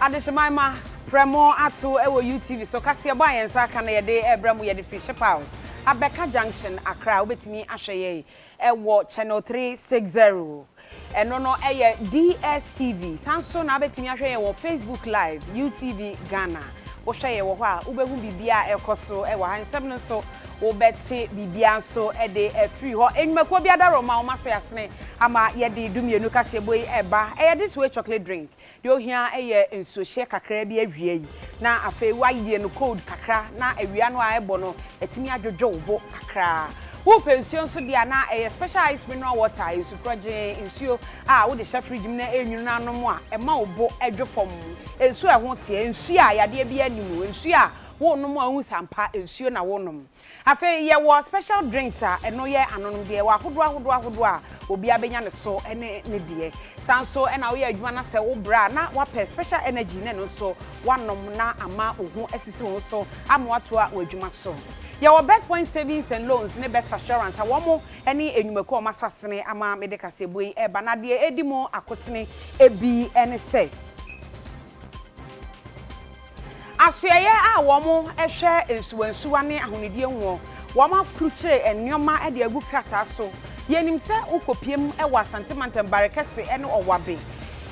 Adeshemaima Premo Atu Ewo UTV so Kasia Bayan Saka na yede ebremu yede fish house Abeka Junction Accra obetimi ahweye ewo channel 360 eno no eye DSTV sanso na obetimi ahweye wo Facebook live UTV Ghana wo hweye wo ho a ubehu bibia ekoso ewo hansem no so wo beti bibia so ede free ho enwumako bia da roma wo maso yasne ama yede dumienu Kasia boy eba this way chocolate drink yo hia eye enso hye kakra bi awie yi na afa wayie no code kakra na awia no a ebo no etimi adwodwo wo kakra wo pension so dia na eye special ice mineral water isu proje ensuo a wo de hye fridge na enwunu na anom a ema wo bo adwofom ensuo ho tie ensuo a yade bi animu ensuo a wo nom a hu sampa ensuo na wo nom afa ye wo special drinks a eno ye anonom de wa ahodo a obi abenya ne so ene ne de sanso ena wo ye adwuma na se wo bra na wa special energy ne no so wanom na ama ohu asisi wo so amwato a adwuma so your best point savings and loans ne best assurance a womo ene enwumako maso asene ama medical seboi eba na de edimo akotene ebi ene se asuyeye a womo ehwe ensuwansuwa ne ahonedie nwo woma kluche ennyoma e de agu krata so yenim se ukopiem e wa santimantam barekese ene owabe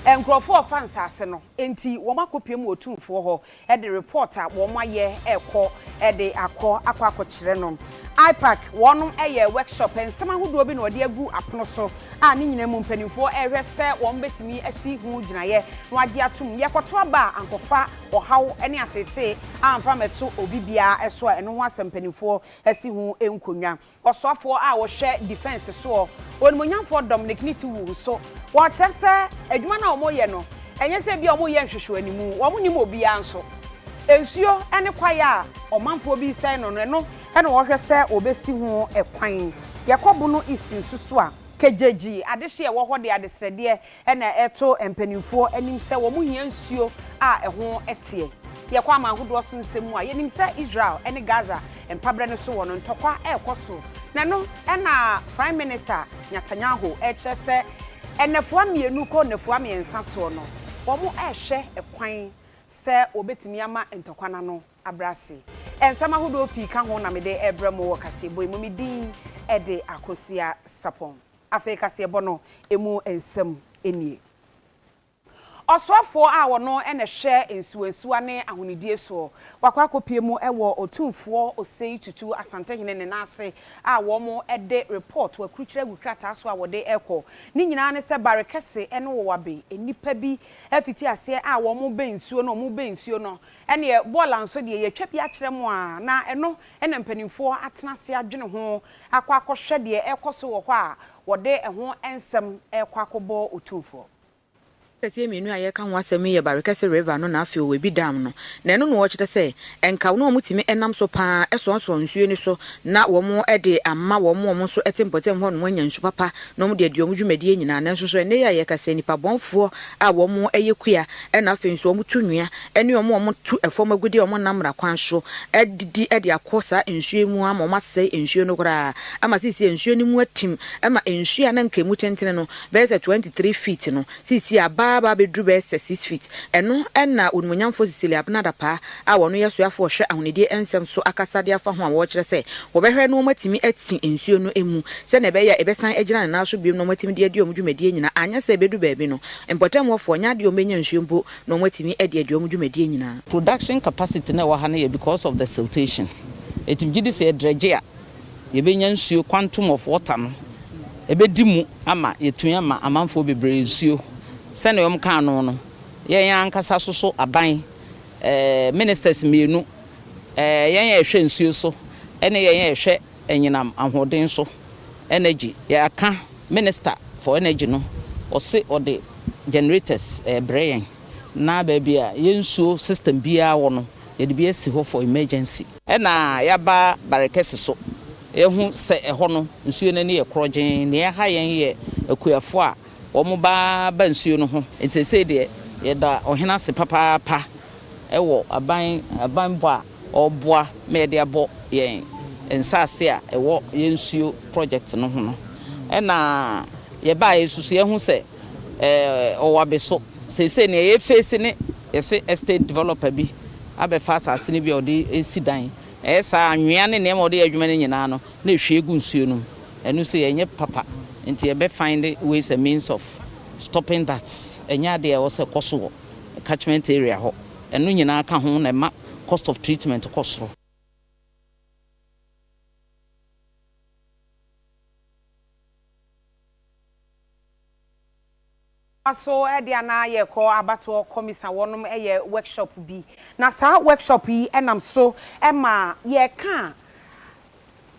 enkrofo ofansa ase no enti woma kopiem otumfo ho e de reporter woma ye ekọ e de akọ no iPack wonum eye workshop ensema hodo bi na ode agu apono so a ni nyina mu mpanimfo ehwe se won betimi asi hu gyinaye no age atum yekoto aba ankofa ohaw ene atete amfa meto obibia eso a eno ho asempanyimfo asi hu enkonwa osofo a wo hwe defense so onimonyamfo Dominic Nitiwu so wo chese adwuma na omoye no enye se bia omoye nhwehwe animu wo munim obia nso ensuo ene kwaya omanfo bi sai no no ene wo hwe se obesi hu ekwan yakobo no isin susu a kejeji adehye wo ho de adesrede ene eto empanimfo anim se wo mu hia nsuo a eho etie yakwa ma ahodo so nsemu a yenim se Israel ene Gaza empabre no so wono ntokwa ekoso na no ena Prime Minister Netanyahu echese enefoa mienu ko nefoa miensa so no wo mu ehwe ekwan se obetimi ama ntokwana no abrase ensama hodo pi ka ho na mede ebremo wo kasebo emu midin ede Akosua Sarpong afi kasebo no emu ensam enie osofo a wono ene hwe ensuansuwa ne ahonidie so wakwa kopiemu ewo otumfo osei tutu asantehene ne nase a womo ede report wakrukyere gukrata so a wode eko ni nyina ne se barekese ene wo wabe enipa bi afiti ase a womo bensuo no mo bensuo no ene bola nso de ye twapi akere mo a na eno ene mpanimfo atena se adwene ho akwa akohwe de ekoso wo hɔ a wode eho ensem ekwa kobo otumfo Kati mienu aye kan wasem ye barekese river no na afi owebi dam no na eno no wo kyete se enka no omutimi enam so pa eso nsuo ni so na wo mo ede amma wo mo so etimpotem ho no anya nsu papa no mo de adwom dwumadie nyina na nso so ene ye kase nipa bonfo a wo mo eyekua ena afi nsuo mo tunua ene wo mo tu efom agudi wo mo namra kwan so edidi ede akosa nsuo mu ama mo asai nsuo no kora ama sisi nsuo ni mu atim ama nsuo na nkemu tentene no be 23 feet no sisi aba be drube 6 feet eno enna onmunyamfo sisili abnada pa a wono yesoafo hwe ahonedie ensem so akasade afa ho a wo kire se wo behwe no matimi ati ensuo no emu se na be ya ebesan agina na so biem no matimi de adi omdwumadie nyina anya se bedu baabi no important wofo nya de omenya nsuo mpo no matimi adi omdwumadie nyina production capacity na wa ha na because of the siltation etimgidi se dredge a ye benya nsuo quantum of water no ebedimu ama yetunya ma amanfo bebre nsuo sene yom kan no yen ankasa so aban ministers mienu yen ehwe nsuo so ene yen ehwe enyinam ahoden so energy ya ka minister for energy no ose ode generators brain na baby a yensuo system bia wo no ye de bia si ho for emergency ena ya ba barekese so ehu se eho no nsuo na ne ye krogen ne ya ha yen ye akuafo a omo ba nsuo no ho entese de ye da ohena se papa pa ewo aban bo a oboa me de abo yen ensase a ewo ye nsuo project no ho no ena ye ba yesusu ye hu se owabe so se ne ye face ne yɛsɛ estate developer bi abɛfa asase ne bi ɔde esi dan saa anwea ne nneɛma ɔde adwuma ne nyinaa no na ehwie egu nsuo no ɛno sɛ yɛnyɛ papa nti yɛbɛ find ways and means of stopping that ɛnyɛ adeɛ ɛwɔ sɛ kɔ so wɔ catchment area hɔ ɛno nyinaa ka ho na ɛma cost of treatment kɔ soro. So Ediana ye ko abato komisa wonom eye workshop bi na saa workshop yi enam so ema ye ka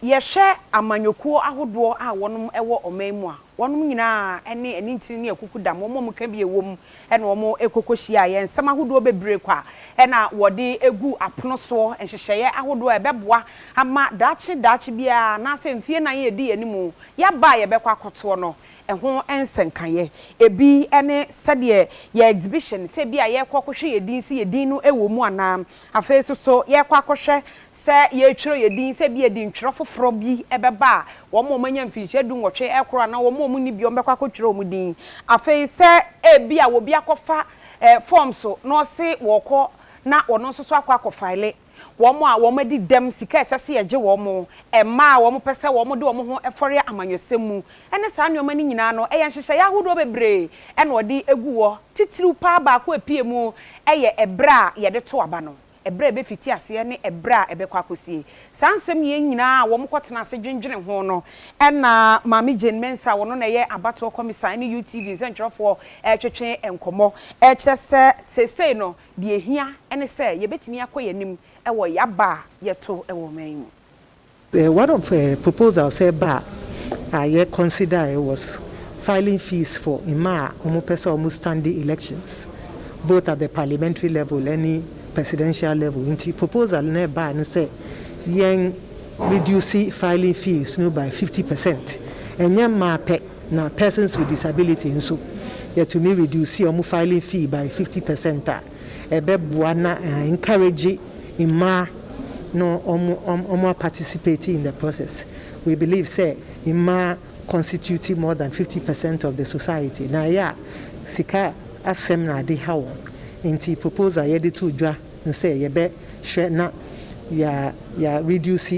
ye hye amanyokuo ahodo a wonom ewo omanmu a wonom nyina ene enintini ne akuku dam mo ka bi ewom ene wo ekokohia ye nsem ahodo bebre kwa ena wode egu apono so enhyehyeye ahodo ebeboa ama dachi bia na se mfie na ye di animu ya ba ye bekwa koto no ɛho ensenkaye ebi ene sɛdeɛ ye exhibition sɛ bi a ye kwakɔhwɛ ye din si ye din no ɛwɔ mu ana afei so ye kwakɔhwɛ sɛ ye twero ye din sɛ bi ye din twero foforo bi ɛbɛba wo mo manya mfihyɛ du nwɔtwe ɛkoro na wo mo ni bi ɔmbɛkwakɔtwero mu din afei sɛ ebi a wo bi akɔfa form so no se wo kɔ na ono nso so akɔfile womo a womo di dem sika esese ye gye womo ema a womo pese womo de womo ho efore amanyosemu ene saa nneoma ni nyina no eye nhyehyɛ ya hodo bebre ene odi egu wo titiriw pa ba ko apie mu eye ebra ye de to aba no ebra be fiti ase ne ebra ebekɔ akosie saa nsɛm ye nyina womo kɔtena ase dwendwene ho no ena mami Jane Mensa wono na ye abato komisa ne UTV nsɛntwerɛfo twetwe enkomo kyerɛ sɛ sesei no de ehia ene sɛ ye betimi akɔ yanim ewo yaba yeto ewo man. One of proposals ba I consider was filing fees for ima almost standing elections, both at the parliamentary level any presidential level. Inti proposal ne ba no say yen reduce filing fees no by 50%. Enya mape na persons with disability nso yet to me reduce filing fee by 50%. Ebe buana encourage Ima no participating in the process. We believe say Ima constituting more than 50% of the society. Na ya sika asem na de hawo. Inti proposal ye de to dwa say ye be share na ya reduce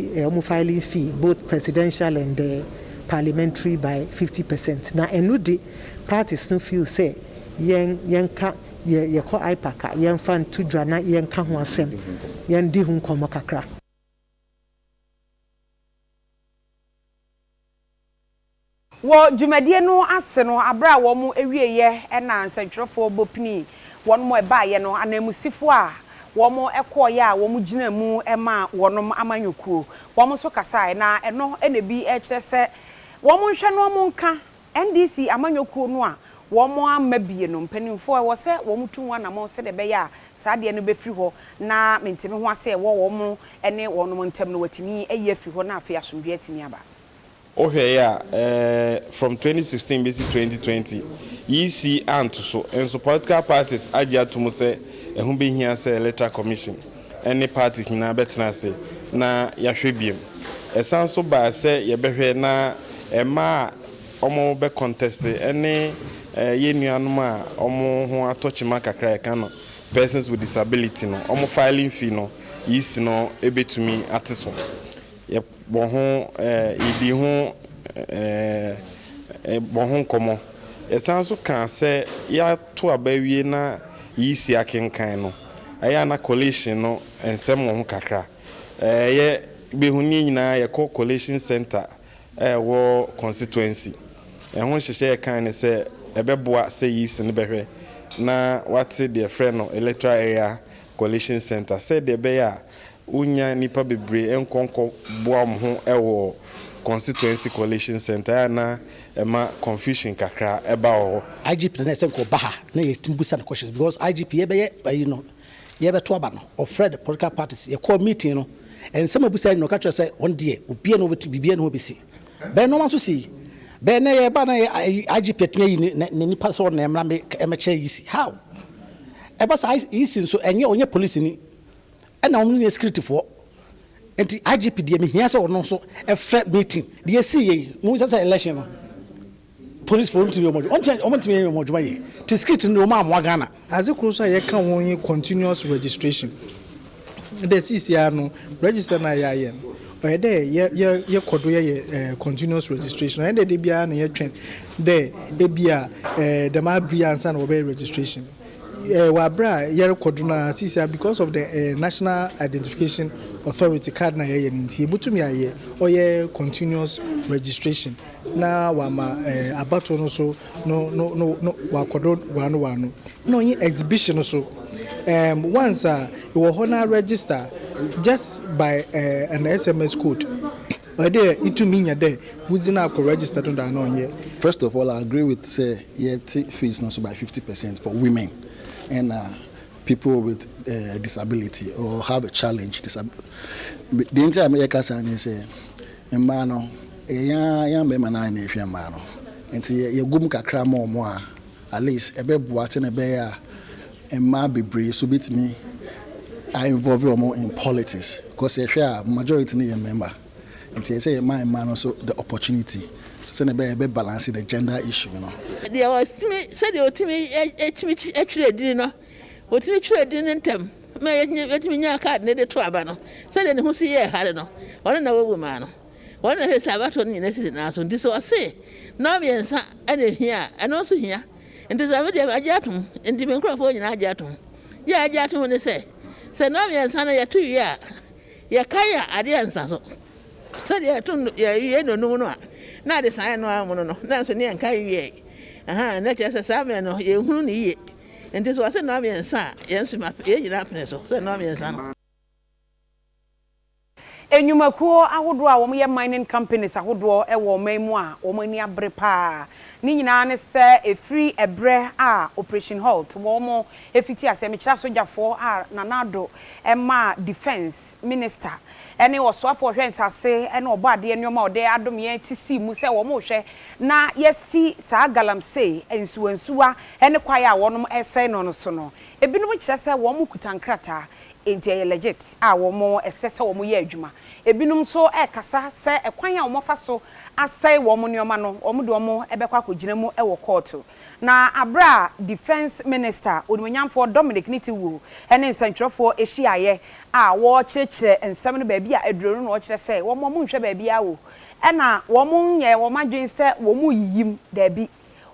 filing fee both presidential and parliamentary by 50%. Na enudi parties no feel say yen ka ye ko aipaka yen fan to dwa na yen ka ho asem yen di hu nkomo kakra. Wo dwumadie no ase no abra wo mu ewieye na nsɛntwerɛfo bopini won mo eba ye no anamusifo a wo mo ekoye a wo mu gina mu ema wonom amanyokuo wo mo so kasa na eno ene bi kyerɛ sɛ wo mo nhwɛ no mo nka NDC amanyokuo no a womo amabie no mpanimfo wo se womo tunwa na mo se de be ya saa de no be firi ho na mentimi ho ase wo mo ene wonom ntam no watimi eye firi ho na afi asomdwe atimi aba from 2016 basi 2020 EC and so enso political parties agya to mo se ehun be hia se electoral commission any parties na betena se na yahwe biem esan so ba se ye behwe na ema omo be contest any ye nuanum a omo ho atochima kakra ka no persons with disability no omo filing fee no yisi no ebetumi ateso ye bo ho idi ho bo ho komo esanso kan se ya to abawie na yisi akenkan no aya na collation no ensem ho kakra ye behuni nyina ye collation center wo constituency ehun hyehyɛ kan ne se ebeboa say yisi ne behwe na what's their friend no electoral area coalition center said the bear unya nipa bebre enkonko boam ho ewo constituency coalition center na ema confusion kakra eba ho IGP na senko baha na yetimbusa na questions because IGP ye no ye beto aba no of Fred political parties ye call meeting no and some abusa no catch say on die obie no betu bibie no bisi be no man so si be na ye ba na IGP tnya ni nipa so na emra me emeche yisi how eba sa yisi so enye onye police ni na on ni security for enti IGP de me hia so no so e meeting de see ye mu say election no police for to your module. To skit in Roma Wagana. As a closer, you can only continuous registration. The CCR register na yayen. Or there, your code continuous registration. And the DBA and your train. There, ABA, the Mabrians and obey registration. Wabra, your coduna CCR because of the National Identification Authority card na yayen. Butumi or your continuous registration. Na wama about also no wakodo wano no exhibition also once you will honor register just by an SMS code or there it to mean there who's not registered on that here. First of all, I agree with say fees also by 50% for women and people with disability or have a challenge. The entire America is a man. Young women are in a man. And you gum kakra more at least a bit watching a bear and ma be brave so bit me. I involve you more in politics because if you are majority need a member and you say my man also the opportunity. So be balance the gender issue, you know. They was me said you to me actually didn't know. What you didn't tell me let me card near the trouble. Said who see a had no. One another woman. One of his Sabaton in this was say, no, and here, and also here, and there's already a jatum, and the microphone in a jatum. Yeah, jatum when they say, no, son, 2 years. Yakaya, I didn't so. So they are two, no. Now the sign no, that's a near Kai. And that's just a salmon, you who need. And this was a novian son, yes, my age happiness, so novian son. Enyumakuo ahodoɔ a wɔn yɛ mining companies ahodoɔ ɛwɔ ɔman mu a wɔn ani abere paa ne nyinaa ne sɛ efiri ɛbrɛ a operation halt wɔn efiti asɛ mekyerɛ sogyafoɔ a nanado ɛma defense minister ɛne wɔsoafo hwɛ nsase ɛne ɔbɔ adeɛ nneɛma ɔde adom yɛn ti si mu sɛ wɔn hwɛ na yɛsi saa galamsey nsuwansuwa ɛne kwae a wɔn ɛsɛn no so no ebinom kyerɛ sɛ wɔn kuta nkrataa enti ɛyɛ legit a wɔn ɛsɛ sɛ wɔn yɛ adwuma ebinom so ɛkasa sɛ ɛkwan a wɔn fa so asɛe wɔn nneɛma no wɔn de wɔn ɛbɛkɔ akɔgyina mu ɛwɔ court na abra defense minister onimonyamfoɔ Dominic Nitiwu ɛne nsɛntwerɛfoɔ ehyiaeɛ a wɔkyerɛkyerɛ nsɛm no baabi a aduro no wɔkyerɛ sɛ wɔn nhwɛ baabi awo ɛna wɔn nyɛ wɔn adwen sɛ wɔn yiyim daabi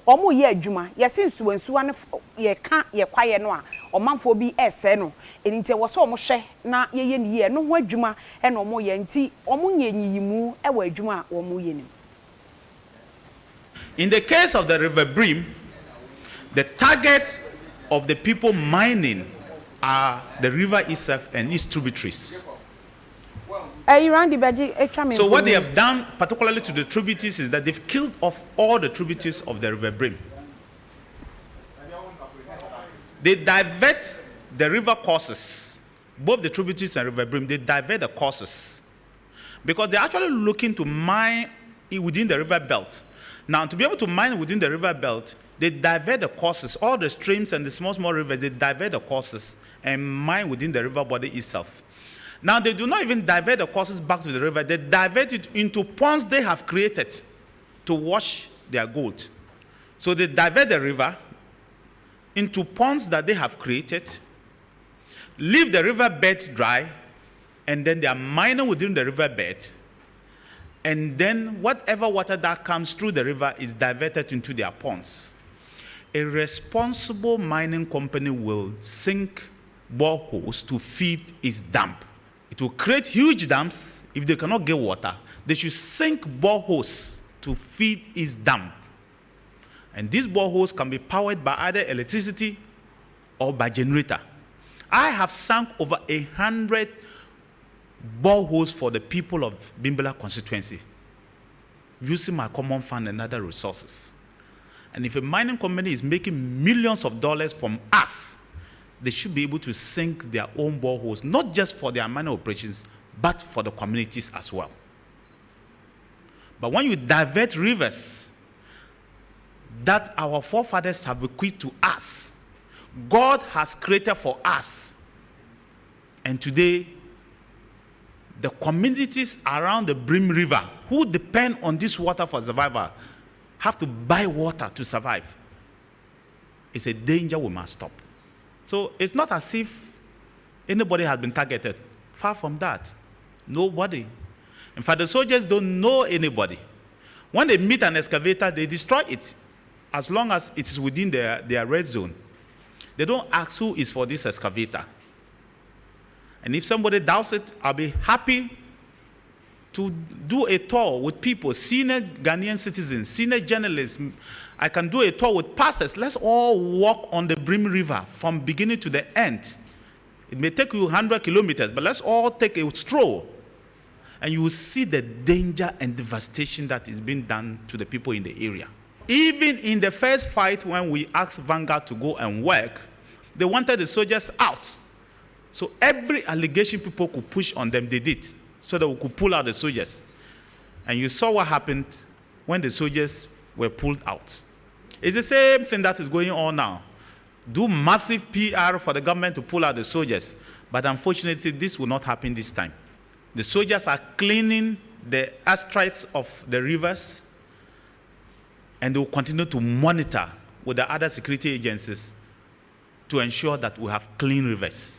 wɔn yɛ adwuma yɛse nsuwansuwa no yɛka yɛkwaeɛ no a ɔmanfoɔ bi ɛsɛ no enti wɔ sɛ ɔmo hwɛ na yɛyɛ ne yie no ho adwuma ɛna ɔmo yɛ nti ɔmo nyɛ nyiyimu ɛwɔ adwuma a ɔmo yɛ nim. In the case of the River Brim, the target of the people mining are the river itself and its tributaries. So what they have done, particularly to the tributaries, is that they've killed off all the tributaries of the River Brim. They divert the river courses, both the tributaries and River Brim, they divert the courses because they're actually looking to mine within the river belt. Now, to be able to mine within the river belt, they divert the courses, all the streams and the small rivers, they divert the courses and mine within the river body itself. Now, they do not even divert the courses back to the river, they divert it into ponds they have created to wash their gold. So they divert the river into ponds that they have created, leave the river bed dry, and then they are mining within the river bed, and then whatever water that comes through the river is diverted into their ponds. A responsible mining company will sink boreholes to feed its dam. It will create huge dams. If they cannot get water, they should sink boreholes to feed its dam. And these boreholes can be powered by either electricity or by generator. I have sunk over 100 boreholes for the people of Bimbala constituency using my common fund and other resources. And if a mining company is making millions of dollars from us, they should be able to sink their own boreholes, not just for their mining operations, but for the communities as well. But when you divert rivers that our forefathers have bequeathed to us, God has created for us, and today, the communities around the Brim River who depend on this water for survival, have to buy water to survive. It's a danger we must stop. So it's not as if anybody has been targeted. Far from that. Nobody. In fact, the soldiers don't know anybody. When they meet an excavator, they destroy it as long as it is within their red zone. They don't ask who is for this excavator. And if somebody doubts it, I'll be happy to do a tour with people, senior Ghanaian citizens, senior journalists. I can do a tour with pastors. Let's all walk on the Brim River from beginning to the end. It may take you 100 kilometers, but let's all take a stroll. And you will see the danger and devastation that is being done to the people in the area. Even in the first fight, when we asked Vanguard to go and work, they wanted the soldiers out. So every allegation people could push on them, they did, so that we could pull out the soldiers. And you saw what happened when the soldiers were pulled out. It's the same thing that is going on now. Do massive PR for the government to pull out the soldiers. But unfortunately, this will not happen this time. The soldiers are cleaning the airstrips of the rivers, and they will continue to monitor with the other security agencies to ensure that we have clean rivers.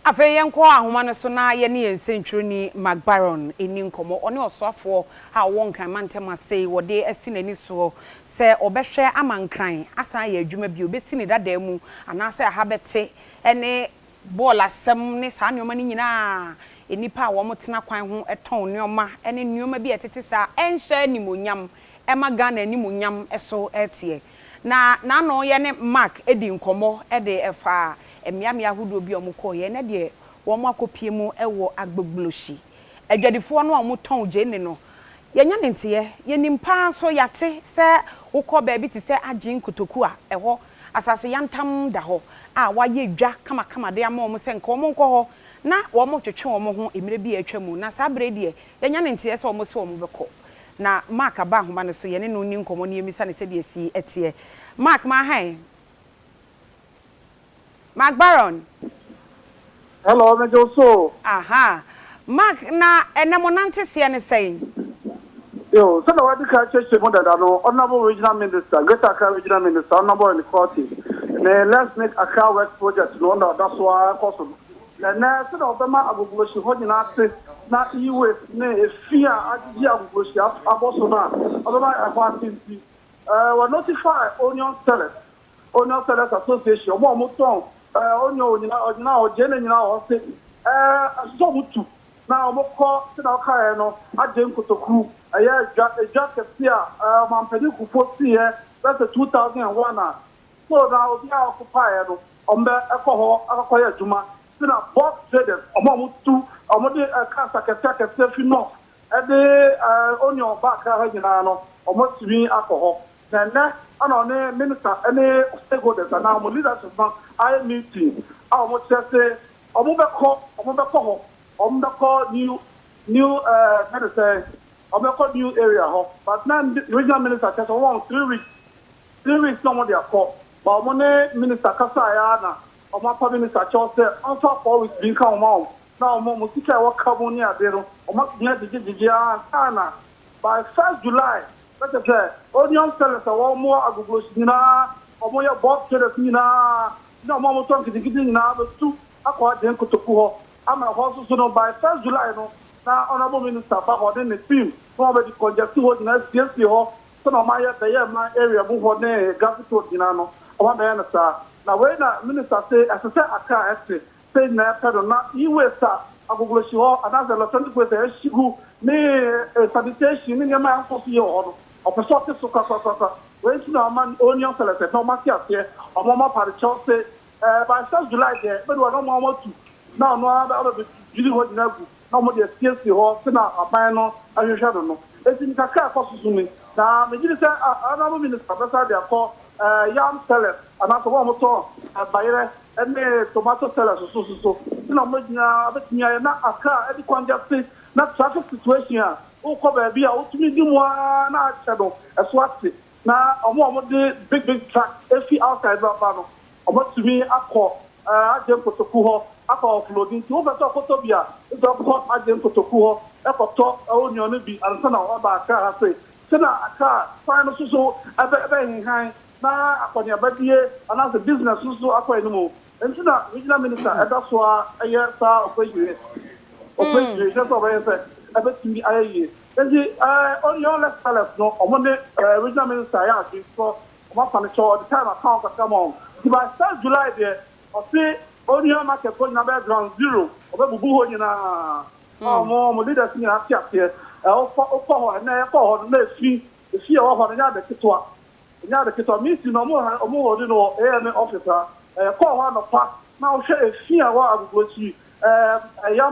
Afei yenko ahoma no so na ye ne ensentwoni Macbaron eni nkomo one osoafo a won kan mantema sei wode asinani so se obehwe amankran asan ya adwuma bi obesini dada mu anase ahabete ene ball asem ne sa nyoma ni nyina enipa a wo motena kwan ho eton nyoma ene nyoma bi etete sa enhye nimonyam ema Ghana nimonyam eso etie na no ye ne Mark edi nkomo ede efa emiamia hudo bi omukọ ye na de wo makopie mu ewo agbogloshi adwadifo no omuton jeni no yenya ntie ye nimpa so yate se ukọ ba bi ti se agin kotoku a eho asase yantam da ho a waye dwa kama de ama omu se nka omu nkọ ho na wo mo twetwe omu ho emire bi atwa mu na sa bre de yenya ntie se omu se omu beko na Mark aba homa no so ye ne no ni nkomo ne emisa ne se de si etie Mark ma han Macbaron. Hello, Mejoso. Aha. Mark, na enamonante se ne saying. Yo, so the way the church is more than honorable regional minister, Greater Accra regional minister, honorable in the court. Let's make Accra West project. No, that's why I call them. Now, so the Obama Abubushi holding out na US ne fear Aji Abubushi Abosona. Obama Abubushi. We notify Onion Sellers Association. More onyo nyina ojene nyina o se so mutu na omoko se na ka no aje nkotoku aya eja kepia mampedi kupo si that's 2001 so na obi a occupy no ombe ekoho akokoye adwuma se na box traders omomutu omode kasa kepia fi no e de onyo back ha nyina no omotimi akoho na ana minister any stakeholders and our leadership I meeting our say new new area but now regional minister just 3 weeks somebody are called but money minister Kasayana or minister Charles answer 4 weeks being come on now Musika work Cabonia there by 1st July. Let's say, Onion Sellers are more Agogosina, or more Bob Teresina, no more talking to getting now, but 2 Aqua Denko to Puho. I'm a horse so by 1st July. No, now, Honorable Minister, but then the team, probably congested was next year, so no, my area move on there, Gavito Dinano, or one now, when the minister say, as I said, I can't say, not you will start Agogoshi, another electronic with the issue, me sanitation in your man for your of a sort of so when to man Onion Sellers, no matter here, or Mama Parichose, by 1st July there, but we are no more to now no other really what never, no more the CSC or Sena, a minor, and you shall know. It's in Kaka for me. Now, maybe say another minister, that's they are called Yam Sellers, and after one more by and tomato sellers, so, you know, but not a car, any one just say, not traffic situation. O ko ba bia o tumi di mo na achedo eswati na omo de big truck efi outside ba no omo tumi akọ agye nkotoku hɔ aka offloading nti wobɛ sɛ ɔkɔtɔ bi a ɛdɔkɔ agye nkotoku hɔ ɛkɔtɔ onion no bi ansa na ɔba aka ha sɛ sɛna aka kwan no so ɛbɛhenhan na akɔneabadie anaasɛ business so akɔ anim nti na regional minister ɛda so a ɛyɛ saa ɔpɛyie hwɛ sɛ ɔbɛyɛ sɛ ɛbɛtumi ayɛ yie nti onion less sellers no ɔmo ne regional minister yɛ adwensɔ ɔmo afa ne kyɛw ɔde time account kakra ma ɔmo nti by 1st July deɛ ɔse onion market hɔ nyinaa bɛyɛ ground zero ɔbɛbubu hɔ nyinaa ɔmo leaders nyinaa te aseɛ wokɔ hɔ ɛnɛ ɛkɔ hɔ no na efi ɛwɔ hɔ no nyɛ ade ketewa minsi na ɔmo wɔ de no ɛyɛ ne office a ɛkɔ hɔ anɔpa na wohwɛ efi a wɔ agogosi ɛyɛ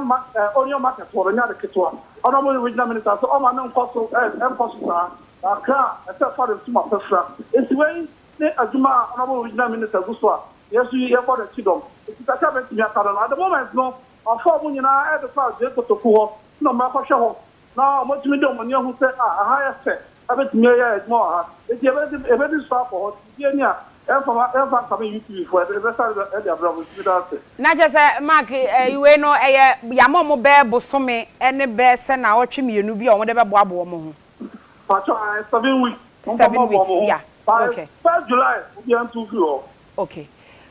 onion market hɔ no nyɛ ade ketewa ɔno mo regional minister so ɔma ne nkɔ so saa akra ɛsɛ fa de ntoma pɛfra esi wei ne adwuma a ɔno mo regional minister gu so a yɛso yɛkɔ ne kidɔm esi kaka bɛtumi aka no at the moment no ɔfɔ ɔmo nyinaa ɛde fa agye kotoku hɔ na ɔmo akɔhwɛ hɔ na ɔmo tumi de ɔmo ni ɛho sɛ aha yɛ fɛ ɛbɛtumi yɛ adwuma wɔ ha eti ɛbɛdi so akɔ hɔ tie ni a ɛmfa nkame UTV fo ɛbɛsa ɛde abira mo tumi da ase. Na kyerɛ sɛ mark iwe no ɛyɛ yamɔ mo bɛɛ bosome ɛne bɛɛ sɛ na ɔtwe mmienu bi a ɔmo de bɛboaboa mo ho. Patro 7 weeks. 7 weeks, yeah. Okay. 1st July we are to go. Okay.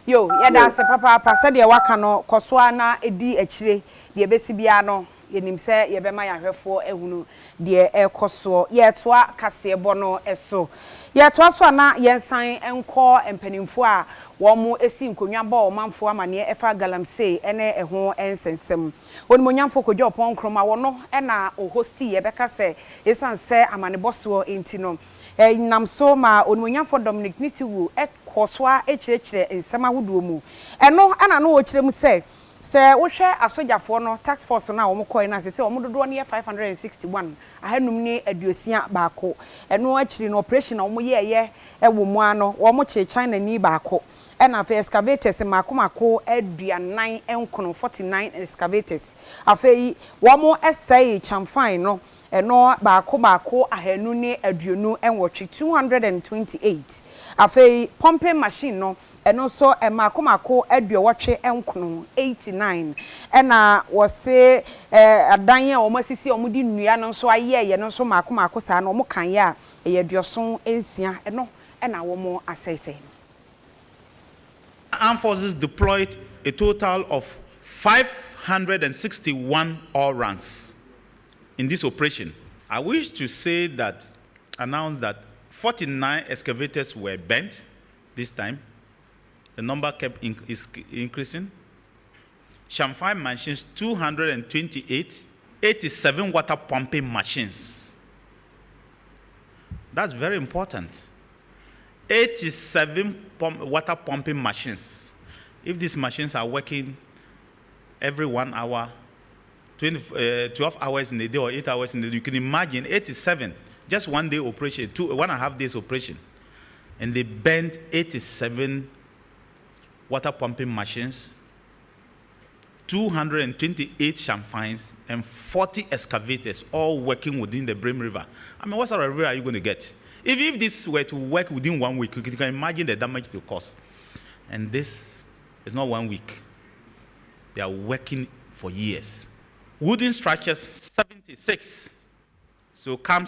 Yo, yɛda ase papa sɛ deɛ waka no kɔsoa na edi akyire deɛ besi bia no yenim sɛ yɛbɛma yɛahwɛfoɔ ehunu deɛ ɛkɔsoɔ yɛtoa kaseɛbɔ no ɛso yɛtoa so na yɛnsan ɛnkɔ mpanimfo a wɔn esi nkonnwa bɔ ɔmanfo amane ɛfa galamsey ɛne ɛho ɛnsensɛm onimonyamfo kodwo ɔpɔn kroma wɔno ɛna ohosti yɛbɛka sɛ esan sɛ amanebɔsoɔ enti no nam so ma onimonyamfo Dominic Nitiwu ɛkɔsoa ekyerɛkyerɛ nsɛm ahodoɔ mu ɛno ana no wɔ kyerɛ mu sɛ wohwɛ asogyafoɔ no tax force na wɔn kɔɛ na sɛ wɔn dodoɔ no yɛ 561 ahanum ne aduosia baako ɛno akyiri no operation na wɔn yɛɛyɛ ɛwɔ mu ano wɔn kye China ni baako ɛna afɛ excavators mako aduanan nkono 49 excavators afɛ wɔn ɛsɛe chamfan no ɛno baako ahanu ne aduonu ɛnwɔtwe 228 afɛ pumping machine no ɛno so mako aduowɔtwe nkono 89 ɛna wɔse adan a wɔn asisi wɔn di nnua no nso ayɛ no nso mako saa na wɔn kan yɛ a ɛyɛ aduoson nsia ɛno ɛna wɔn asɛsɛ. Armed forces deployed a total of 561 all ranks in this operation. I wish to announce that 49 excavators were bent this time. The number kept increasing. Chamfai machines 228, 87 water pumping machines. That's very important. 87 water pumping machines. If these machines are working every 1 hour, 12 hours in a day or 8 hours in a day, you can imagine 87, just 1 day operation, 1.5 days operation. And they bent 87 water pumping machines, 228 chamfines, and 40 excavators, all working within the Brim River. I mean, what sort of river are you going to get? If this were to work within 1 week, you can imagine the damage it will cause. And this is not 1 week. They are working for years. Wooden structures, 76. So come.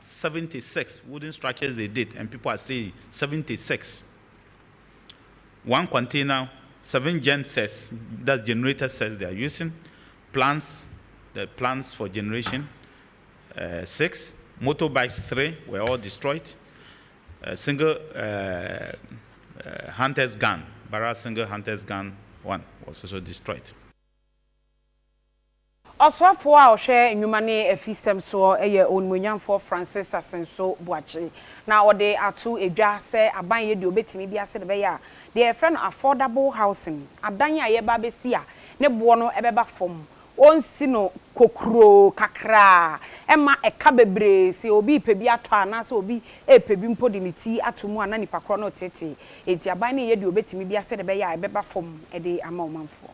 76 wooden structures they did, and people are saying 76. 1 container, 7 gen sets, that's generator sets they are using. The plants for generation, 6. Motorbikes, 3 were all destroyed. Single hunter's gun, Barra single hunter's gun, 1 was also destroyed. Oswafo a ohwe nnwuma ne afisem so eye onmunyamfo Francis Asenso Buachi na ode atu edwa se aban ye de obetimi bia se de be ya de friend affordable housing adan a ye ba besi a ne bo no ebeba fom onsi no kokro kakra ema eka bebre se obi pebi ato ana se obi epebi mpodi niti atomu ana nipa kro no tete enti aban ne ye de obetimi bia se de be ya ebeba fom e de ama omanfo.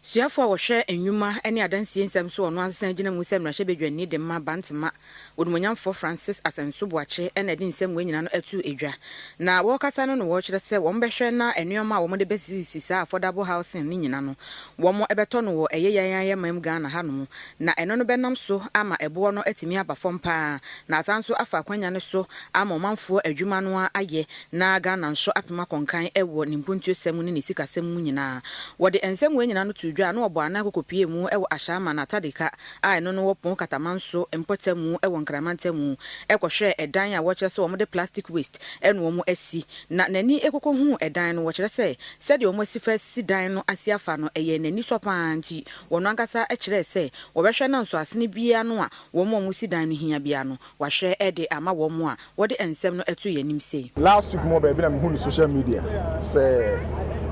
Suafo a wɔhwɛ enwuma ne adansie nsɛm so ɔno asan gyina mu sɛ mmarahyɛ bedwani de ma bantema odumonyamfo Francis Asenso Boache na de nsɛm wɔ nyina no atu edwa na wɔkasa no no wɔkyerɛ sɛ wɔn bɛhwɛ na enwuma a wɔn de bɛsisi saa affordable housing ne nyina no wɔn ɛbɛtɔ no wɔ ɛyɛ yan mam Ghana ha no na ɛno no bɛnam so ama ɛboɔ no atumi aba fam paa na asan so afa akwanya no so ama ɔmanfo adwuma no ayɛ na Ghana nso apema konkan ɛwɔ ne mpuntuo sɛm ne ne sikasɛm mu nyinaa wɔde nsɛm wɔ nyina no tu dwa no obo ana kokopie mu ewo ashama na tadika a eno no wopon katamanso empotemu ewo nkramantemu ekohwe edan a wo kire se wo de plastic waste eno wo mu asi na nani ekoko hu edan no wo kire se de wo mu asifa si dan no asiafa no eye nani sopanti wono ankasa ekire se wo behwe na nso asene bia no a wo mu si dan no hia bia no wa hwe ede ama wo mu a wo de ensem no etu yanim sei last week mo ba bi na me hu no social media se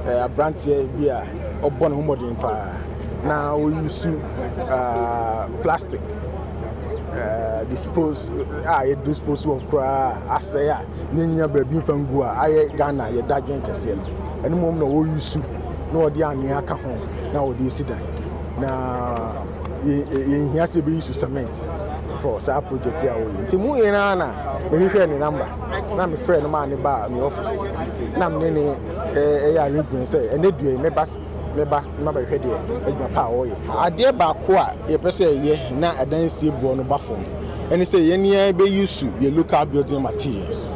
abrantie bia obon ho modern pa na we use plastic dispose of cra asaya nyanya ba bi fangu a aye Ghana ye dagen kese no ene mom na we use na odi ane aka ho na odi sidan na ye hia se be use cement for sa project ya we nti mu yena na me hwehwe ne number na me friend ma ne ba me office na me ne ya arrangement say ene due me ba ba hwede adwuma pa oye ade ba ko a ye pese ye na adansie buo no ba fom ene say ye nia be use ye local building materials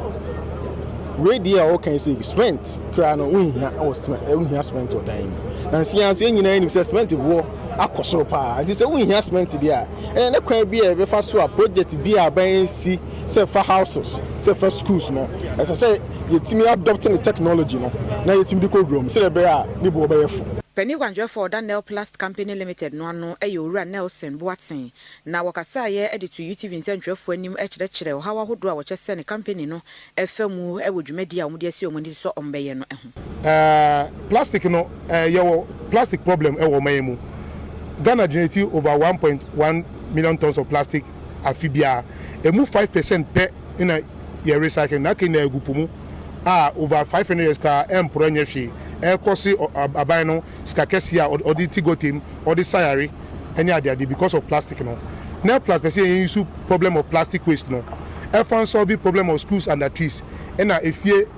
we dey all can say cement kra no unhia o cement o dan na nsia so nyina anim say cement buo akosoro pa ade say unhia cement dia ene ne kwan bi e be fa so a project bi a ban si say for houses say for schools no as I say ye timi adopting the technology no na ye timi ko grom say be a ni bo be yefo Penny Gwanjo for Daniel Plast Company Limited no ano ura Nelson Boateng na wakasa ye edit to YouTube nsentwefo anim ekyerɛkyerɛ o hawa hodo a wɔkyɛ ne company no efamu ewo dwumadi a wɔde asi omudi so ombeye no plastic no ye plastic problem ewo mayemu Ghana generate over 1.1 million tons of plastic afibia emu 5% per in a year recycling na ken egupumu over 500 years ka empro nyefi kosi abai no skakesi a odi tigo team odi sayari any ade because of plastic no now plus person use problem of plastic waste no efan solve the problem of schools and the trees and efie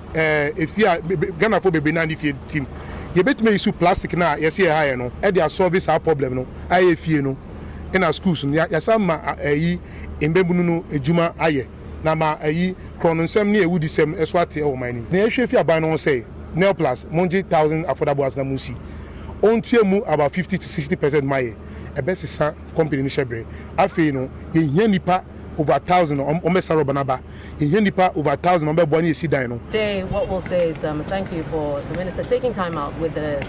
Ghana for bebe na efie team ye betime use plastic na yes here high no e dey solve this problem no aye efie no in our schools no yasama ayi embebunu no ejuma aye na ma ayi krononsem ne ewudi sem eswate e wo mani na ehwe fi aban no say Nel Plus, 100,000 affordable as Namusi. On mu about 50 to 60% my best is company Nishabre. I feel no, ye nipa over 1,000 on Mesa Robanaba, ye nipa over 1,000 on Boni Sidino. Today, what we'll say is thank you for the minister taking time out with the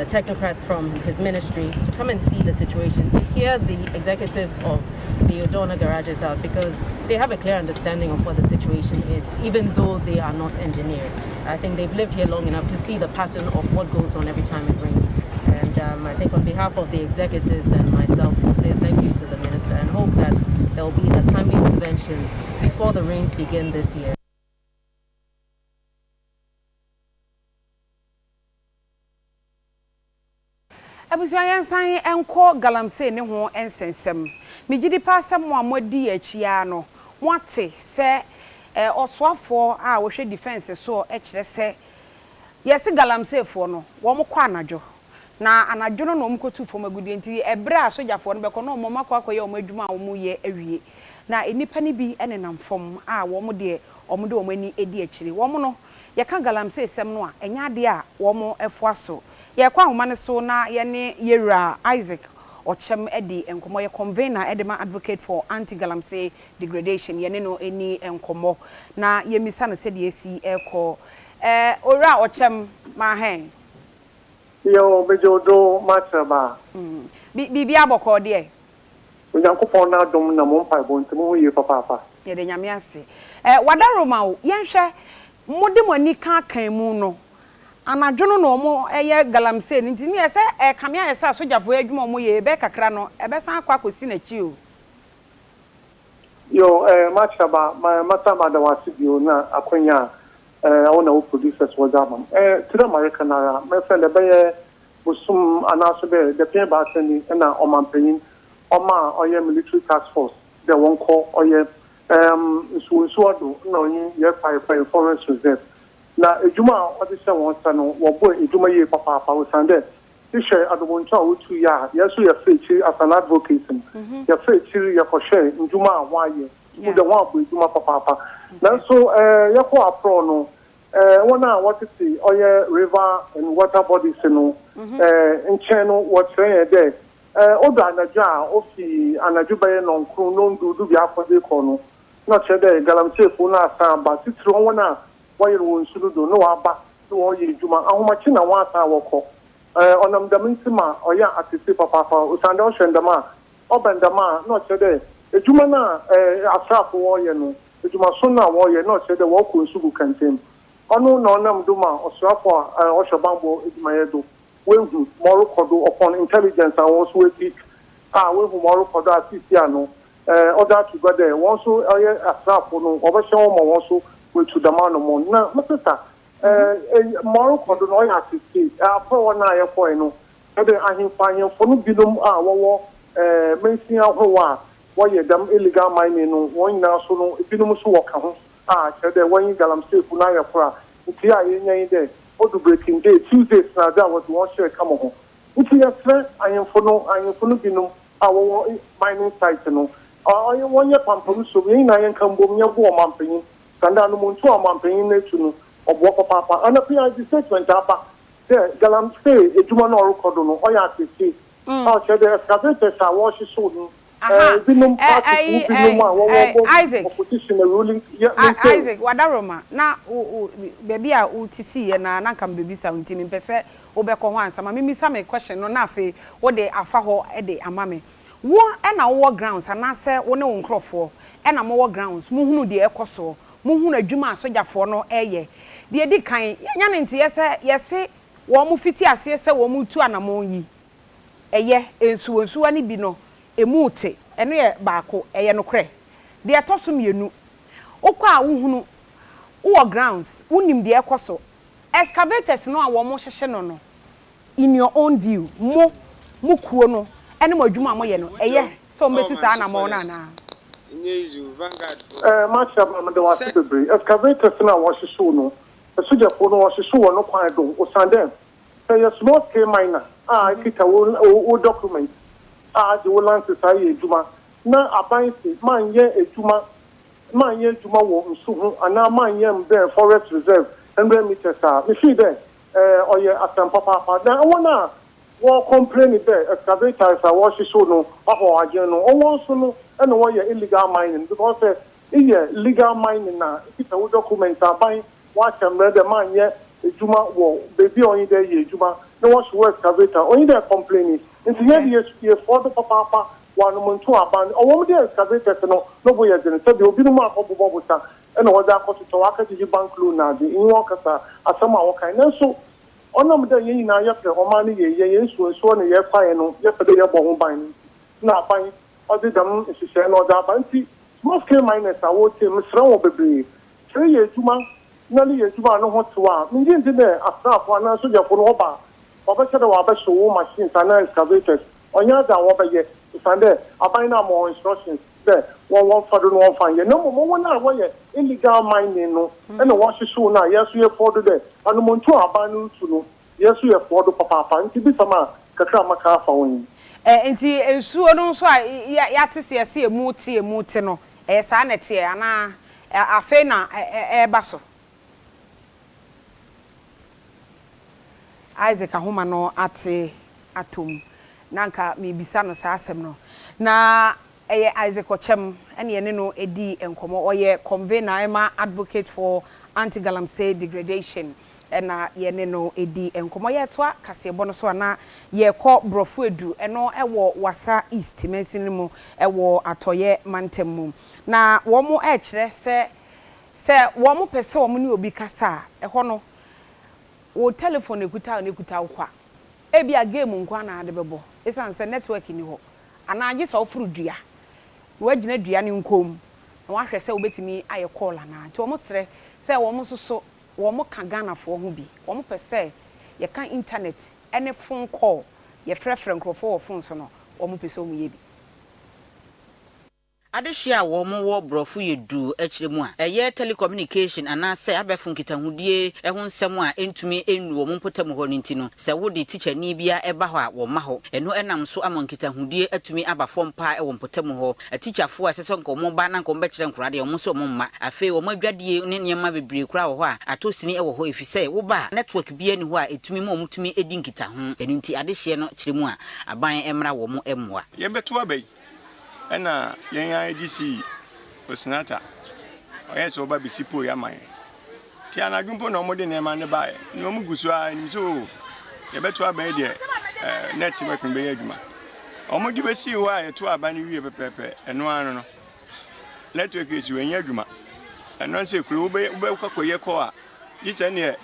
technocrats from his ministry to come and see the situation, to hear the executives of the Odona garages out, because they have a clear understanding of what the situation is, even though they are not engineers. I think they've lived here long enough to see the pattern of what goes on every time it rains. And I think on behalf of the executives and myself, we'll say thank you to the minister and hope that there will be a timely intervention before the rains begin this year. Abusuayan san enko galamse ne ho ensensem migidi pasam mo amodi achia no moate se osoafo a wo hwe defense so kire se yesi galamse fo no wo mo kwa anajo na anajo no no mkotu fo magudi enti ebra asojafo no beko no mo makwakoye o madwuma wo mu ye awie na enipa ni bi enenam fom a wo mo de o mani edi akire wo mo no ye ka galamse sem no a enya de a wo mo efo aso ye kwa homa ne so na ye ne yewura Isaac Ochem edi enkomo ye convener edema advocate for anti-galamsey degradation ye ne no eni enkomo na ye misa no se de esi eko ora Ochem ma hen yo bejodo matraba bibi aboko de Onyankopon na dom na mo mpa bo ntimo ye papa ye de nyame ase wadaroma wo ye hwe mode mani kan mu no anadwono no mo eye galamsey nti ni ese kamia ese asojafo adwuma mo ye be kakra no ebe san akwa kosi na chi o yo machaba mata madawasi bio na akonya I want to producers was to the American me friend be Busum anaso the pay baseni na omanpanyin oma oye military task force the one call oye nsuado na onye ye fire forest reserve na ejuma odi se won sa no wo bo ejuma ye papa usande ishe adoboncha otu ya yeso ye fechi as an advocate ye fechi ye ko share njuma awaye wo de won abo ejuma papa na so ye ko apro no wana what it see oye river and water bodies no nchen no what say there odo anaja ofi anaju baye no nkru no ndudu bi afode ko no na che there galamse fu na asa ba titiro wona wayere won surudo no aba no oye juma ahomachi na wa asa woko onam dam ntima oya atisi papa usande o hwendama obendama no che there ejuma na asrafo woye no ejuma so na woye no che there wo ko nsugu kantem onu na onam duma osrafo oshobambo ejuma wehu moru kodo upon intelligence and also wehu moru kodo asisiano other to go there once asrafo no obesho mo once we to the man mo na mtata moru kodo no ya asisi afọ na ya for no ebe ahimfa ahimfo no binom wo mensia howa wo ye dam illegal mining no won na so no binom so wo ka ho chede won galamsey fu na ya for nti a yenyan there odu breaking day Tuesdays na that was one share come on nti ya fre ahimfo no binom wo mining site no won ye pampam so yin na yen kan bom ye go mampanyin kanda no muntu mampanyin na tu no obo papa ana pia di statement apa there galamsey ejuma no record no o ya tete chede excavator sa wo shi so no Isaac opposition ruling Isaac wadaroma na baby a utisi ye na nka mbebisa ntimi mpese obekọ ho ansama mimisa me question no na afi wo de afa ho e de amame wo e na wo grounds ana se wo ne wo nkrofo e na mo wo grounds mu hunu de ekoso mu hunu adwuma asojafo no eye de edi kan nya ne nti yese wo mu fiti ase se wo mu tu anamo yi eye ensuwonsu ani bi no emute eno ye baako eye no kre de etoso mienu okwa wohunu wo grounds wonim de ekoso excavators no a wo mo hyehye no in your own view mo kuo no ene mo adwuma mo ye no eye so metu sa na mo na na Nyezu Vanguard match up am de wase bebre excavators na wo hyehye no esuja fo no wo hyehye no kwan do osande say a small scale miner kita wo document the land society ejuma na abansi man ye ejuma wo nsuhu ana man ye mbe forest reserve 100 meters me see there oye asan papa na wona wo complain there excavators are wash show no aho aje no won so no and wo ye illegal mining because legal mining na kita wo document aban wa chamber the man ye ejuma wo baby only there ye ejuma no wash work excavator only there complaining nti ye for the papa one montu aban owo de excavator no boy de se bi obi no ma obobo buta e no wada akoto aka ji bank loan na de in wo kasa asama wo kan na so onam de yin na ye pre o ma ne ye nsuo ne ye fae no ye pede ye bo ho ban na ban o de dam sise no da ban ti small scale miners a wo te msra wo bebre se ye juma na le ye juma no ho toa mi ndi de asrafo na so je fo no ba obesha de wa be show machines and excavators onya da wo be ye sande abina more instructions there one for the one find no mo na wo ye illegal mining no and wo show na yes we for the anu mo ntu abanu tu no yes we for the papa nti bi sama kakra maka fa won nti ensuo no so ya tese ese emu ti no sa na tie ana afa na ba so Isaac ahoma no ate atom nanka mebisa no sa asem no na Isaac Ochem ene ye no edi enkomo oye convener ema advocate for anti-galamsey degradation ena ye no edi enkomo ye toa kasebo no so na ye kọ brofo edu eno ewo wasa east mensin mu ewo atoye mantem mu na wo mo kire se wo mo pese wo mo ni obi kasa eho no wo telephone ekuta kwa ebi a game nkwa na ade bebo esan se network ni ho ana age so ofuru dua wagina dua ni nkom na wahwe se obetimi aye call na nti wo mo sere se wo mo soso wo mo ka Ghana fo ho bi wo mo pese ye kan internet ene phone call ye frefre nkrofo wo phone so no omo pese omo ye bi adehia wo mo wo brofo yedu akire mu a eye telecommunication ana se abefo nkitahudie ehun nsem a entumi ennu wo mpotam ho ninti no se wo de teacher ni bia eba ho a wo ma ho eno enam so amon nkitahudie atumi abafo mpa e wo mpotam ho teacher fo asese nkomo ba na nkomo be kire nkura de wo so mo mma afi wo madwadie ne nyema bebre kura ho a atosini e wo ho efise wo ba network bia ni ho a etumi mo mutumi edi nkitahu enunti adehia no kire mu a aban emra wo mo emwa ye beto abai ena yen IDC osinata oye so ba bisipo ya man ti anadwumpo na omode ne ma ne bae no mu gusu a ni so ye beto abai de network be ya adwuma omode be si wa ye to aba ni wie pepepe eno anu no network is we nya adwuma eno se kuru ube kwakoye ko a dise ne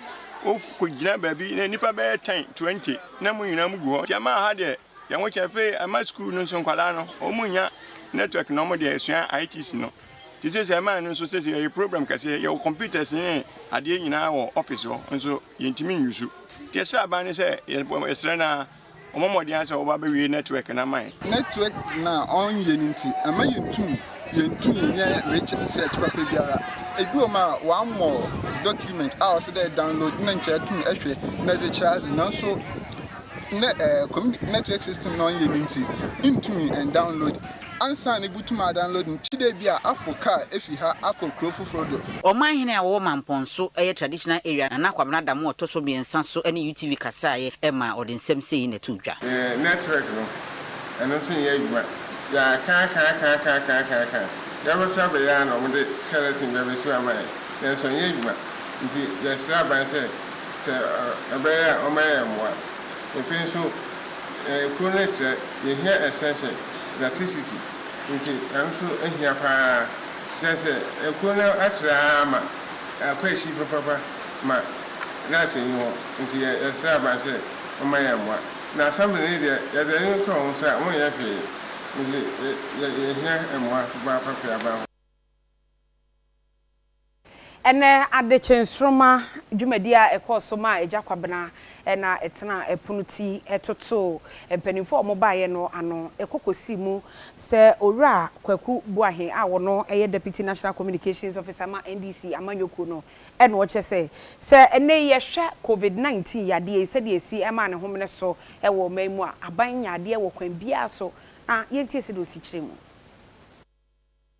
o ko gina ba bi na nipa be 10 20 na mu nyina mu gu ho ti ama ha de ye wo chefe ama school no so nkwala no o mu nya network no mo de esua ITC no ti se man no so se ye program kase ye computers ni ade nyina wo office ho nso ye ntimi nyusu ti se aban se ye esre na omomode an se wo ba be network na man network na on ye nti ama ye ntum ye rich research papa biara ebi o ma one more document a so dey download na nche tum ehwe na de charge na so network system no ye nti intumi and download ansa ne butuma download nchide bia Africa efi ha akokro fofrodo oman hene a wo mamponso eye traditional area na kwabna da mo otoso biensa so ene UTV kasaye ema odinsem sei na tudwa network no eno so ye adwuma ya ka ya ba fa be ya no mo de skeleton be so amai ya so ye adwuma nti ya sra ban se ebe ya o mai amwa efi so chronometer ye here essential necessity nti anso ehia pa sense ekona atra ma akwashi papa ma na senyo nti esa ba se o ma ya mwa na family de ya de no so on sa won ya fe nti ye hia emwa ba papa ba ene adechensroma dwumadia ekosoma ejakwabena ena etena epunuti etoto empanimfo omobaye no ano ekokosi mu se owura kwaku buahen a wono eye deputy national communications officer ma NDC amanyoko no ene wo chese se ene ye hwe covid-19 yade se de esi ema ne homne so ewo mamu a aban yade wo kwan bia so na yentie se do si kiremu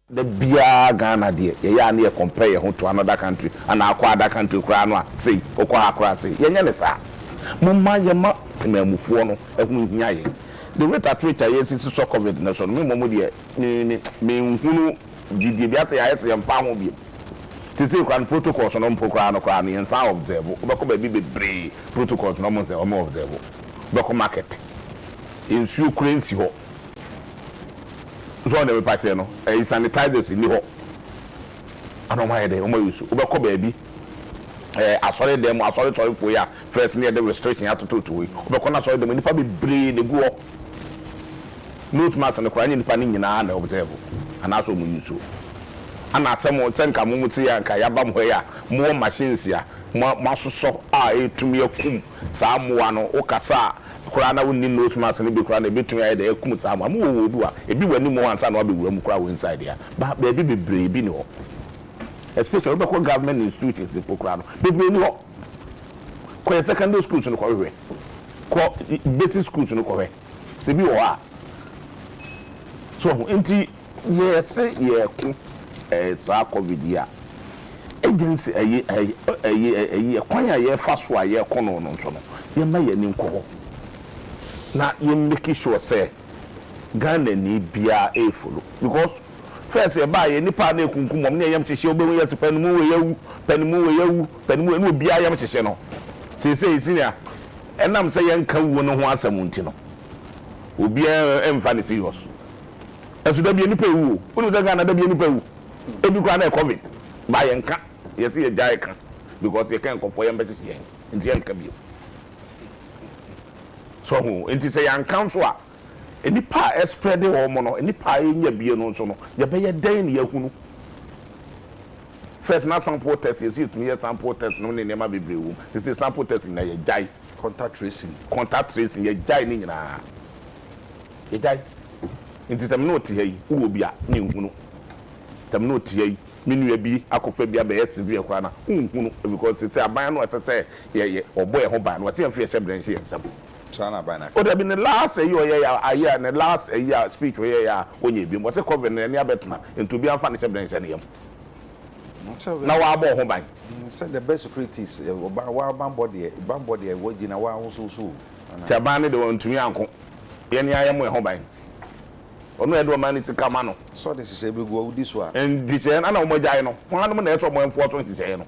the bia Ghana de ye ya na compare ye to another country and akwa other country kura no say okwa akra say ye nya ne sa momma ye ma temamufuo no ehun nya ye the rate at which ye si so covid na so me momo de me nhunu didi bia say ye se mfa ho bi titi kwan protocols no mpokra no kra no ye nsa observe obeko ba bi bebre protocols no mo say o mo observe obeko market insu currency ho so na me patle no sanitizers ni ho anoma ye de o ma yusu obeko ba bi asori dem asori for ya first near the restriction atoto to we obeko na asori dem nipa be bre de go note mass na kwanya nipa ni nyina na observe ana so mu yusu ana asem senka mu muti ya nka ya bam ho ya mo machines ya masoso a etumi akum saa moa no okasa kura na wonni note mass ni be kura na betumi ya de akum saa moa mo wo du a ebi wani mo ansa na obewura mu kura wo inside ya ba be bi bre bi ni ho especially the government institutions the program people no ko secondary schools no ko we ko basic schools no ko we se bi o a so enti yes ye ku sa covid ya agency ayi kwan ya ye fa so a ye kono no so no ye ma ye ni nko na ye make sure say Ghana ni bia e follow because first e ba ye nipa na ekunkum mom na yam chihye obewu ye panimu we yawu no bia yam chihye no sese isinia enam se ye nka wu no ho asam nti no obi emfa ne serious esu da bia nipa ewu unu da Ghana da bia nipa ewu ebi kwa na covid ba ye nka ye se ye jai ka because ye kan kofo ye mbechihye nti ye nka bi so ho nti se yan council a enipa spread the no enipa enya bie no so no ye be ye den ne yahunu first na sample test you see to me sample test no ne ma bebre wu say sample test na ye jai contact tracing ye jai ni nyina ye jai nti sɛ no te yi wo bi a ne nhunu sɛ no te yi minu bi akofa bi abɛyɛ severe kwa na nhunu because it's aban no atete ye obo ye ho ban no ate amfe ye branch ye nsam sana ban na o da bi ne last year ya aye ne last year speech we ya onye bi mo te cover ne ne abetna ntu bi amfa ne ye branch ne yam na wa abo ho ban said the best security is wa ban body we gina wa so taban ne de wontumi anko ye ne ayam ho ban ono edo man ti kama no so this is ebe go udi so a and di che na na mo jai no mo anu na eto mo enfo to ti che no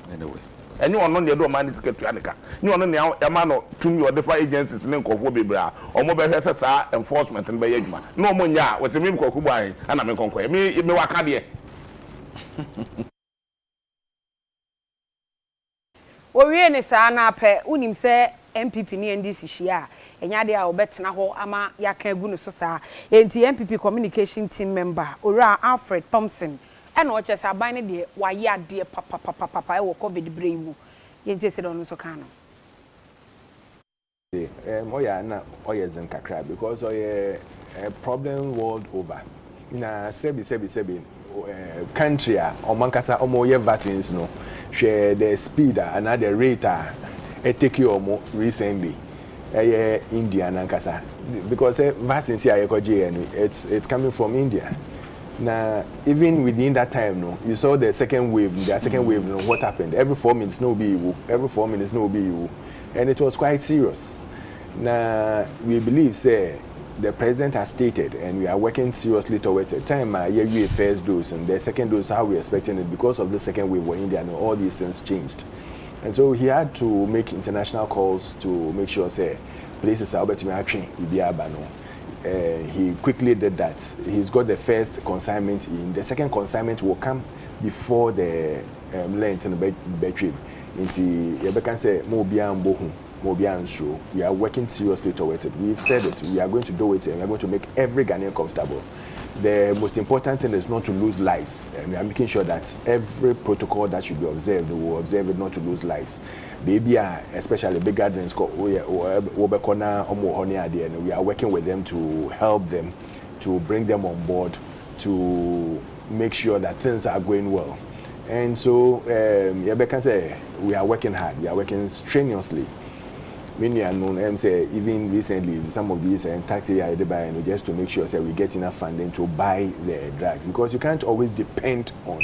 anyway enyi ono ne edo man ti ketu anika ni ono ne ya ma no tumi o different agencies ne nkofo bebra omo be hwese sa enforcement ne be yadwuma na omo nya wetimi koku ban ana me konkɔ me waka de owie ne saa na apɛ unim sɛ MPP ni NDC hia enya de a obetena ho ama yaka agu no so saa enti MPP communication team member Ora Alfred Thompson ena o chese aban ne de waye ade papa e wo covid brain mu yenti se do no so kan no oya na oya zen kakra because oya a problem world over na sebi country a omankasa omoye vaccines no share the speed and the rate take you recently India nankasa because vaccines here it's coming from India. Now even within that time no you saw the second wave no what happened every 4 minutes no be you and it was quite serious. Now we believe say the president has stated and we are working seriously towards a time year first dose and the second dose how we expecting it because of the second wave in India and all these things changed. And so he had to make international calls to make sure say places are better he quickly did that. He's got the first consignment in. The second consignment will come before the Lent and the battery. We are working seriously towards it. We've said it. We are going to do it and we are going to make every Ghanaian comfortable. The most important thing is not to lose lives. And we are making sure that every protocol that should be observed, we will observe it not to lose lives. Baby, especially big gatherings, we are working with them to help them, to bring them on board, to make sure that things are going well. And so, we are working hard. We are working strenuously. Many unknown, say even recently, some of these taxi are buying just to make sure that we get enough funding to buy the drugs because you can't always depend on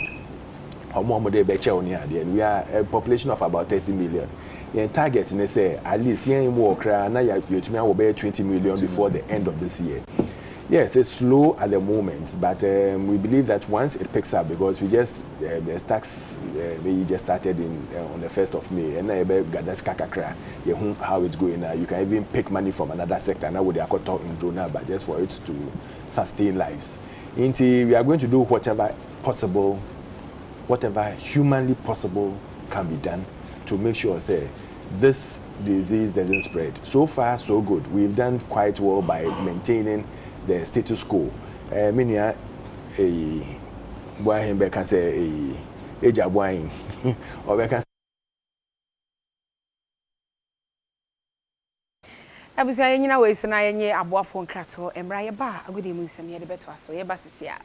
and we are a population of about 30 million. The target say at least more 20 million before the end of this year. Yes, it's slow at the moment, but we believe that once it picks up, because we just the tax we just started on the 1st of May, and that's kakakra. How it's going now. You can even pick money from another sector. Now with the Akosua in Drona, but just for it to sustain lives. We are going to do whatever possible, whatever humanly possible can be done to make sure say this disease doesn't spread. So far, so good. We've done quite well by maintaining the status quo. Minia boy be can say eja boy or be can abusia nyina we so na yenye aboafo nkrato emra ye ba agudi mu nsem ye de beto aso ye ba sisia